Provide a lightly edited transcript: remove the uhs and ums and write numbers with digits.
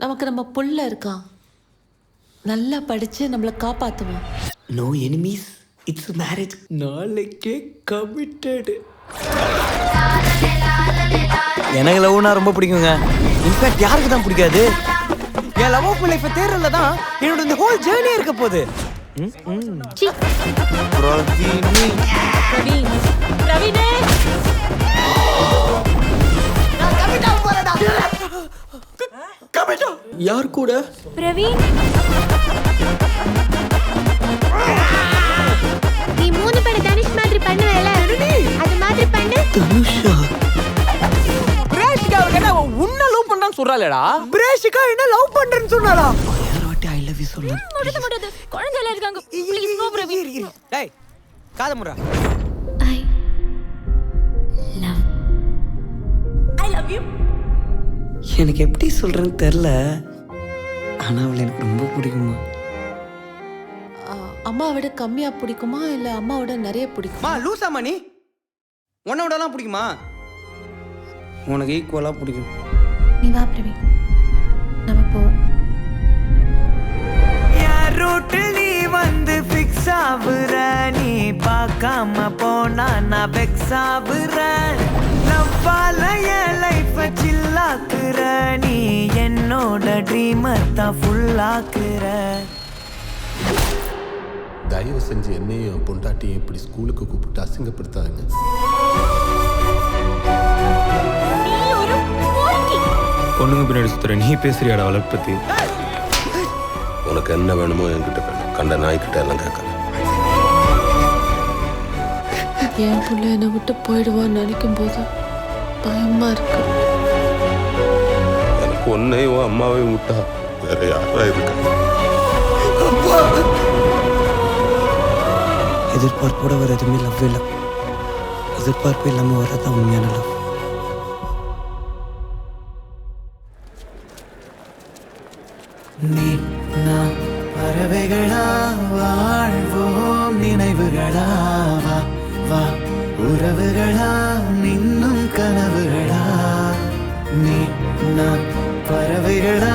நமக்கு நம்ம புள்ள இருக்கான், நல்லா படிச்சு நம்மளை காப்பாத்துவான். No enemies, it's marriage. நாளைக்கே கமிட்டடு. எனக்கு லவ்னா ரொம்ப பிடிக்குங்க. இன்ஃபேக்ட் யாருக்கு தான் பிடிக்காது? என் லவ் ஆஃப் லைஃப் தேர்றதுல தான் என்னோட இந்த ஹோல் ஜேர்னி இருக்க போகுது. பிரவீனே, யார் கூட? பிரவீன், நீ 3 பேர் தனுஷ் மாதிரி பண்ணுவேல, அது மாதிரி பண்ணு. தனுஷா? பிரேஷிகா என்ன உன்ன லவ் பண்றான்னு சொல்றாளேடா? பிரேஷிகா என்ன லவ் பண்றேன்னு சொன்னாளா? யாரோட்டி ஐ லவ் யூ சொல்ல? முடியாது, குழந்தைல இருக்காங்க. Please no Praveen. டேய் காதமுறா. I love you. எனக்கு எப்படி சொல்றேன்னு தெரியல, ஆனா அவளை எனக்கு ரொம்ப பிடிக்குமா. அம்மா விட கம்மியா பிடிக்குமா இல்ல அம்மாவோட நிறைய பிடிக்குமா? லூசாமா நீ? உன்னோடலாம் பிடிக்குமா? உனக்கு ஈக்குவலா பிடிக்கும். நீ வா பிரவீன், நம்ம போவோம். யார் ரூட்டில் நீ வந்து ஃபிக்ஸ் ஆகுற, நீ பார்க்காம போனா நான் வெக்ஸ் ஆகுறேன். லவ்வால என் லைஃப சில்லாக்குற, நீ என்னோட ட்ரீமை தான் ஃபுல்லாக்குற. தயவு செஞ்சு என்னையும் பொண்டாட்டியும் இப்படி ஸ்கூலுக்கு கூப்பிட்டு அசிங்கப்படுத்தாங்க. பொண்ணுங்க பின்னாடி சுத்துற நீ பேசுறியாடா அவளை பத்தி? உனக்கு என்ன வேணுமோ என்கிட்ட கண்ட நாய்கிட்ட எல்லாம் கேட்கல. என் புள்ள என்னை விட்டு போயிடுவான்னு நினைக்கும் போது பயமா இருக்கு. எனக்கு உன்னையும் அம்மாவையும் விட்டா வேற யாரா இருக்க? எதிர்பார்ப்போட வர எதுவுமே லவ் இல்லை, எதிர்பார்ப்பு இல்லாம வரதான் உண்மையான லவ். நீ நான் பறவைகளா வாழ்வோம், நினைவுகளா வா வா, உறவுகளா இன்னும் கனவுகளா. நீ நான் பறவைகளா